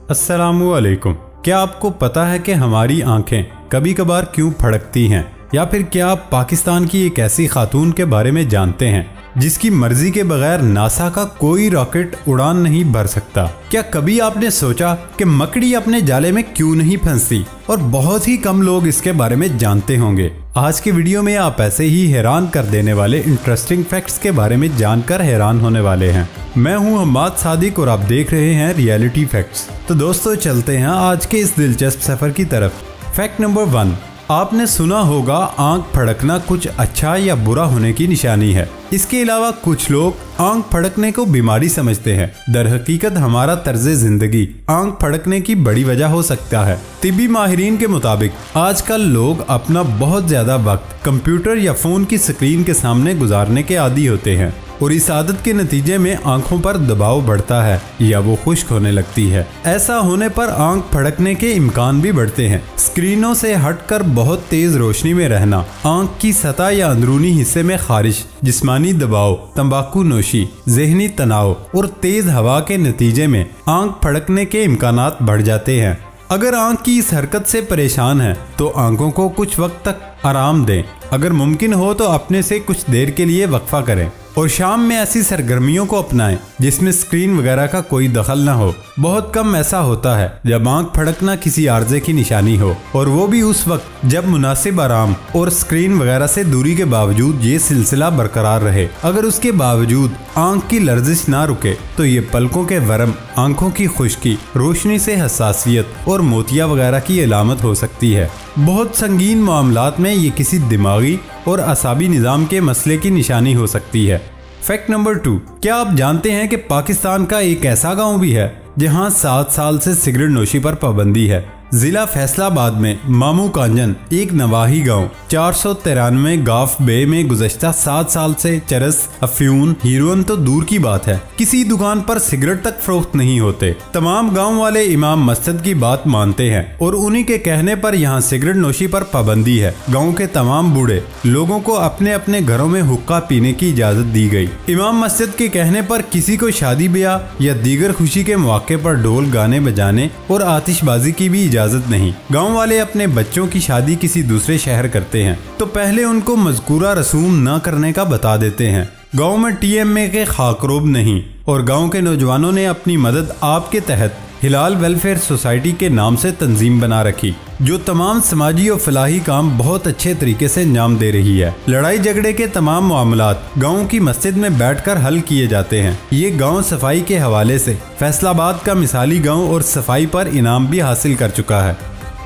अस्सलामुअलैकुम। क्या आपको पता है कि हमारी आंखें कभी कभार क्यों फड़कती हैं? या फिर क्या आप पाकिस्तान की एक ऐसी खातून के बारे में जानते हैं जिसकी मर्जी के बगैर नासा का कोई रॉकेट उड़ान नहीं भर सकता? क्या कभी आपने सोचा कि मकड़ी अपने जाले में क्यों नहीं फंसती? और बहुत ही कम लोग इसके बारे में जानते होंगे। आज की वीडियो में आप ऐसे ही हैरान कर देने वाले इंटरेस्टिंग फैक्ट्स के बारे में जानकर हैरान होने वाले हैं। मैं हूं हम्माद सादिक और आप देख रहे हैं रियलिटी फैक्ट्स। तो दोस्तों चलते हैं आज के इस दिलचस्प सफर की तरफ। फैक्ट नंबर 1, आपने सुना होगा आंख फड़कना कुछ अच्छा या बुरा होने की निशानी है। इसके अलावा कुछ लोग आंख फड़कने को बीमारी समझते हैं। दरहकीकत हमारा तर्ज जिंदगी आंख फड़कने की बड़ी वजह हो सकता है। तिब्बी माहिरीन के मुताबिक आजकल लोग अपना बहुत ज्यादा वक्त कंप्यूटर या फोन की स्क्रीन के सामने गुजारने के आदी होते हैं और इस आदत के नतीजे में आंखों पर दबाव बढ़ता है या वो खुश्क होने लगती है। ऐसा होने पर आंख फड़कने के इम्कान भी बढ़ते हैं। स्क्रीनों से हटकर बहुत तेज रोशनी में रहना, आंख की सतह या अंदरूनी हिस्से में खारिश, जिस्मानी दबाव, तंबाकू नोशी, जहनी तनाव और तेज हवा के नतीजे में आंख फड़कने के इम्कानात बढ़ जाते हैं। अगर आंख की इस हरकत से परेशान है तो आंखों को कुछ वक्त तक आराम दें। अगर मुमकिन हो तो अपने से कुछ देर के लिए वक्फा करें और शाम में ऐसी सरगर्मियों को अपनाएं जिसमें स्क्रीन वगैरह का कोई दखल न हो। बहुत कम ऐसा होता है जब आंख फड़कना किसी आर्जे की निशानी हो, और वो भी उस वक्त जब मुनासिब आराम और स्क्रीन वगैरह से दूरी के बावजूद ये सिलसिला बरकरार रहे। अगर उसके बावजूद आंख की लर्जिश ना रुके तो ये पलकों के वरम, आंखों की खुश्की, रोशनी से हसासियत और मोतिया वगैरह की अलामत हो सकती है। बहुत संगीन मामलात में ये किसी दिमागी और असाबी निज़ाम के मसले की निशानी हो सकती है। फैक्ट नंबर 2, क्या आप जानते हैं कि पाकिस्तान का एक ऐसा गांव भी है जहां 7 साल से सिगरेट नोशी पर पाबंदी है? जिला फैसलाबाद में मामू कांजन एक नवाही गांव 493 गाफ बे में गुज़श्ता 7 साल से चरस, अफ्यून, हीरोइन तो दूर की बात है, किसी दुकान पर सिगरेट तक फरोख्त नहीं होते। तमाम गांव वाले इमाम मस्जिद की बात मानते हैं और उन्हीं के कहने पर यहाँ सिगरेट नोशी पर पाबंदी है। गाँव के तमाम बूढ़े लोगों को अपने अपने घरों में हुक्का पीने की इजाजत दी गई। इमाम मस्जिद के कहने पर किसी को शादी ब्याह या दीगर खुशी के मौके पर ढोल गाने बजाने और आतिशबाजी की भी इजाजत नहीं। गांव वाले अपने बच्चों की शादी किसी दूसरे शहर करते हैं तो पहले उनको मज़कूरा रसूम न करने का बता देते हैं। गांव में TMA के खाकरोब नहीं और गांव के नौजवानों ने अपनी मदद आपके तहत हिलाल वेलफेयर सोसाइटी के नाम से तंजीम बना रखी, जो तमाम समाजी और फलाही काम बहुत अच्छे तरीके से अंजाम दे रही है। लड़ाई झगड़े के तमाम मामलात गांव की मस्जिद में बैठकर हल किए जाते हैं। ये गांव सफाई के हवाले से फैसलाबाद का मिसाली गांव और सफाई पर इनाम भी हासिल कर चुका है।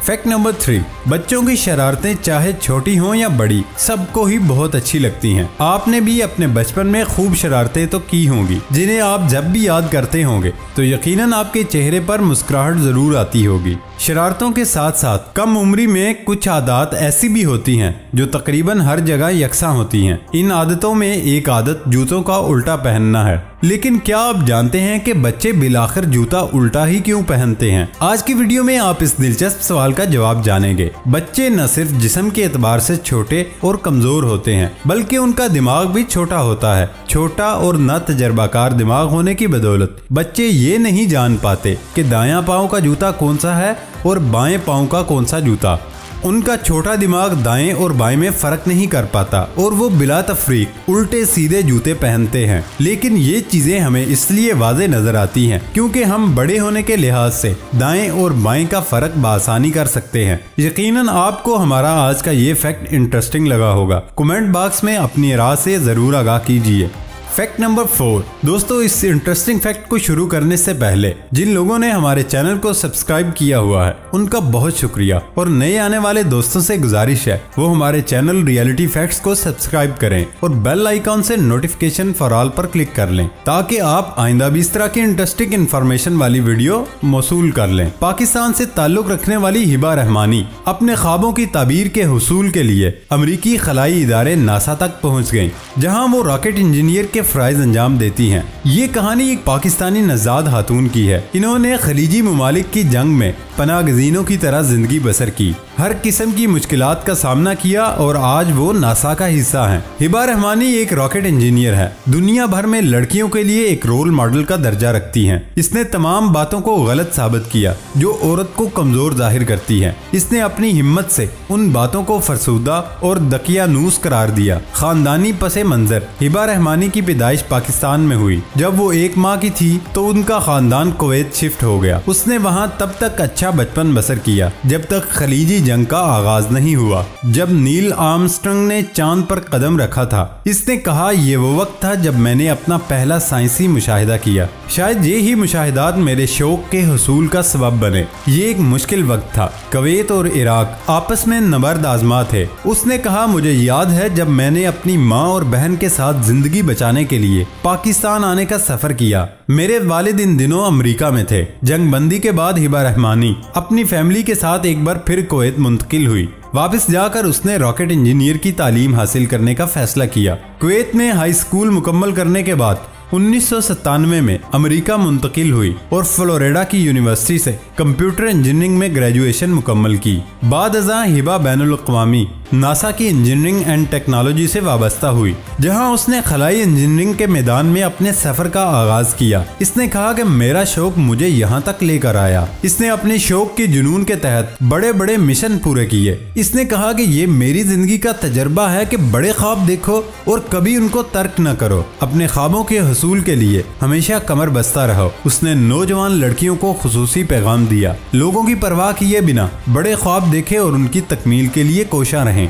फैक्ट नंबर 3, बच्चों की शरारतें चाहे छोटी हों या बड़ी सबको ही बहुत अच्छी लगती हैं। आपने भी अपने बचपन में खूब शरारतें तो की होंगी जिन्हें आप जब भी याद करते होंगे तो यकीनन आपके चेहरे पर मुस्कुराहट जरूर आती होगी। शरारतों के साथ साथ कम उम्री में कुछ आदत ऐसी भी होती हैं जो तकरीबन हर जगह यकसां होती हैं। इन आदतों में एक आदत जूतों का उल्टा पहनना है। लेकिन क्या आप जानते हैं कि बच्चे बिलाखिर जूता उल्टा ही क्यों पहनते हैं? आज की वीडियो में आप इस दिलचस्प सवाल का जवाब जानेंगे। बच्चे न सिर्फ जिस्म के एतबार से छोटे और कमजोर होते हैं बल्कि उनका दिमाग भी छोटा होता है। छोटा और न तजर्बाकार दिमाग होने की बदौलत बच्चे ये नहीं जान पाते कि दायां पाँव का जूता कौन सा है और बाएं पाँव का कौन सा जूता। उनका छोटा दिमाग दाएं और बाएं में फर्क नहीं कर पाता और वो बिला तफरीक उल्टे सीधे जूते पहनते हैं। लेकिन ये चीजें हमें इसलिए वाज़े नजर आती हैं क्योंकि हम बड़े होने के लिहाज से दाएं और बाएं का फर्क बासानी कर सकते हैं। यकीनन आपको हमारा आज का ये फैक्ट इंटरेस्टिंग लगा होगा। कमेंट बॉक्स में अपनी राय से जरूर आगाह कीजिए। फैक्ट नंबर 4, दोस्तों इस इंटरेस्टिंग फैक्ट को शुरू करने से पहले जिन लोगों ने हमारे चैनल को सब्सक्राइब किया हुआ है उनका बहुत शुक्रिया, और नए आने वाले दोस्तों से गुजारिश है वो हमारे चैनल रियलिटी फैक्ट्स को सब्सक्राइब करें और बेल आइकॉन से नोटिफिकेशन फॉर ऑल पर क्लिक कर लें ताकि आप आइंदा भी इस तरह की इंटरेस्टिंग इन्फॉर्मेशन वाली वीडियो मौसूल कर लें। पाकिस्तान से ताल्लुक रखने वाली हिबा रहमानी अपने ख्वाबों की ताबीर के हुसूल के लिए अमरीकी खलाई इदारे नासा तक पहुँच गयी, जहाँ वो रॉकेट इंजीनियर के फ्राइज अंजाम देती हैं। ये कहानी एक पाकिस्तानी नजाद खातून की है। इन्होंने खलीजी ममालिक की जंग में पनागज़ीनों की तरह जिंदगी बसर की, हर किस्म की मुश्किलात का सामना किया और आज वो नासा का हिस्सा हैं। हिबा रहमानी एक रॉकेट इंजीनियर है, दुनिया भर में लड़कियों के लिए एक रोल मॉडल का दर्जा रखती हैं। इसने तमाम बातों को गलत साबित किया जो औरत को कमजोर जाहिर करती है। इसने अपनी हिम्मत से उन बातों को फरसूदा और दकियानूस करार दिया। खानदानी पसे मंजर। हिबा रहमानी की पैदाइश पाकिस्तान में हुई। जब वो 1 माह की थी तो उनका खानदान कुवैत शिफ्ट हो गया। उसने वहाँ तब तक अच्छा बचपन बसर किया जब तक खलीजी जंग का आगाज नहीं हुआ, जब नील आर्मस्ट्रांग ने चांद पर कदम रखा था। इसने कहा, ये वो वक्त था जब मैंने अपना पहला साइंसी मुशाहिदा किया। शायद ये ही मुशाहिदात मेरे शौक के हुसूल का सबब बने। ये एक मुश्किल वक्त था। कुवैत और इराक आपस में नबर्द आजमा थे। उसने कहा, मुझे याद है जब मैंने अपनी माँ और बहन के साथ जिंदगी बचाने के लिए पाकिस्तान आने का सफर किया। मेरे वालिद इन दिनों अमेरिका में थे। जंगबंदी के बाद हिबा रहमानी अपनी फैमिली के साथ एक बार फिर कुवैत मुंतकिल हुई। वापस जाकर उसने रॉकेट इंजीनियर की तालीम हासिल करने का फैसला किया। कुवैत में हाई स्कूल मुकम्मल करने के बाद 1997 में अमेरिका मुंतकिल हुई और फ्लोरिडा की यूनिवर्सिटी से कंप्यूटर इंजीनियरिंग में ग्रेजुएशन मुकम्मल की। बाद अज़ां हिबा बैनुल अक़वामी नासा की इंजीनियरिंग एंड टेक्नोलॉजी से वाबस्ता हुई, जहां उसने खलाई इंजीनियरिंग के मैदान में अपने सफर का आगाज किया। इसने कहा कि मेरा शौक मुझे यहां तक लेकर आया। इसने अपने शौक के जुनून के तहत बड़े बड़े मिशन पूरे किए। इसने कहा कि ये मेरी जिंदगी का तजर्बा है कि बड़े ख्वाब देखो और कभी उनको तर्क न करो। अपने ख्वाबों के हसूल के लिए हमेशा कमर बस्ता रहो। उसने नौजवान लड़कियों को खुसूसी पैगाम दिया, लोगों की परवाह किए बिना बड़े ख्वाब देखे और उनकी तकमील के लिए कोशा रहें।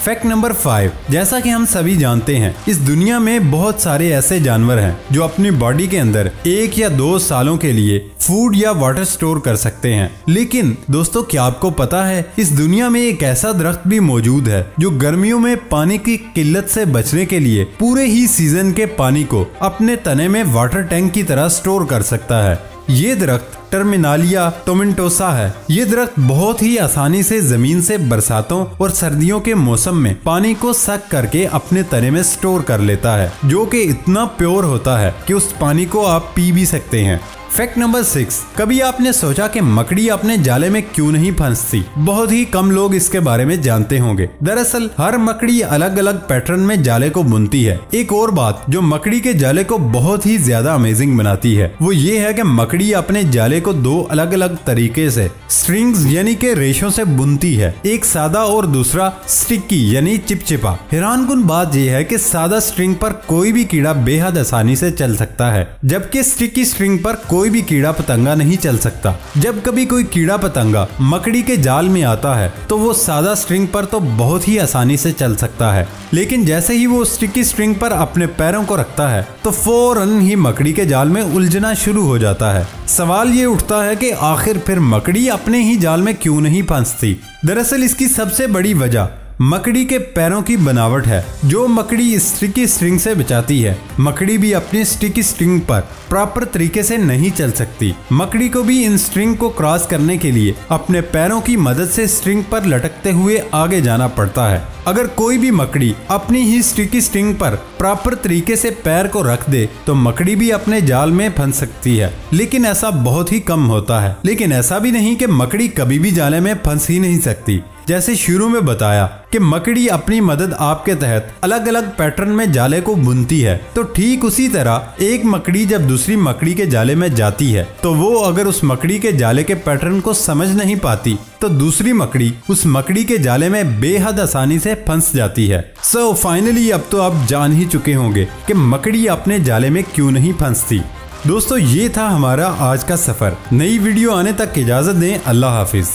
फैक्ट नंबर 5, जैसा कि हम सभी जानते हैं, इस दुनिया में बहुत सारे ऐसे जानवर हैं जो अपनी बॉडी के अंदर 1 या 2 सालों के लिए फूड या वाटर स्टोर कर सकते हैं। लेकिन दोस्तों, क्या आपको पता है इस दुनिया में एक ऐसा दरख्त भी मौजूद है जो गर्मियों में पानी की किल्लत से बचने के लिए पूरे ही सीजन के पानी को अपने तने में वाटर टैंक की तरह स्टोर कर सकता है। ये दरख्त टर्मिनालिया टोमेंटोसा है। ये दरख्त बहुत ही आसानी से जमीन से बरसातों और सर्दियों के मौसम में पानी को सक करके अपने तने में स्टोर कर लेता है, जो कि इतना प्योर होता है कि उस पानी को आप पी भी सकते हैं। फैक्ट नंबर 6, कभी आपने सोचा कि मकड़ी अपने जाले में क्यों नहीं फंसती? बहुत ही कम लोग इसके बारे में जानते होंगे। दरअसल हर मकड़ी अलग अलग पैटर्न में जाले को बुनती है। एक और बात जो मकड़ी के जाले को बहुत ही ज्यादा अमेजिंग बनाती है वो ये है कि मकड़ी अपने जाले को 2 अलग अलग तरीके से स्ट्रिंग्स यानी के रेशों से बुनती है, एक सादा और दूसरा स्टिकी यानी चिपचिपा। हैरानकुन बात यह है कि सादा स्ट्रिंग पर कोई भी कीड़ा बेहद आसानी से चल सकता है, जबकि स्टिकी स्ट्रिंग पर कोई भी कीड़ा पतंगा नहीं चल सकता। जब कभी कोई कीड़ा पतंगा मकड़ी के जाल में आता है तो वो सादा स्ट्रिंग पर तो बहुत ही आसानी से चल सकता है, लेकिन जैसे ही वो स्टिकी स्ट्रिंग पर अपने पैरों को रखता है तो फौरन ही मकड़ी के जाल में उलझना शुरू हो जाता है। सवाल ये उठता है कि आखिर फिर मकड़ी अपने ही जाल में क्यों नहीं फंसती? दरअसल इसकी सबसे बड़ी वजह मकड़ी के पैरों की बनावट है, जो मकड़ी स्टिकी स्ट्रिंग से बचाती है। मकड़ी भी अपनी स्टिकी स्ट्रिंग पर प्रॉपर तरीके से नहीं चल सकती। मकड़ी को भी इन स्ट्रिंग को क्रॉस करने के लिए अपने पैरों की मदद से स्ट्रिंग पर लटकते हुए आगे जाना पड़ता है। अगर कोई भी मकड़ी अपनी ही स्टिकी स्ट्रिंग पर प्रॉपर तरीके से पैर को रख दे तो मकड़ी भी अपने जाल में फंस सकती है, लेकिन ऐसा बहुत ही कम होता है। लेकिन ऐसा भी नहीं कि मकड़ी कभी भी जाले में फंस ही नहीं सकती। जैसे शुरू में बताया कि मकड़ी अपनी मदद आपके तहत अलग अलग पैटर्न में जाले को बुनती है, तो ठीक उसी तरह एक मकड़ी जब दूसरी मकड़ी के जाले में जाती है तो वो अगर उस मकड़ी के जाले के पैटर्न को समझ नहीं पाती तो दूसरी मकड़ी उस मकड़ी के जाले में बेहद आसानी से फंस जाती है। सो फाइनली अब तो आप जान ही चुके होंगे कि मकड़ी अपने जाले में क्यों नहीं फंसती। दोस्तों, ये था हमारा आज का सफर। नई वीडियो आने तक इजाजत दें। अल्लाह हाफिज।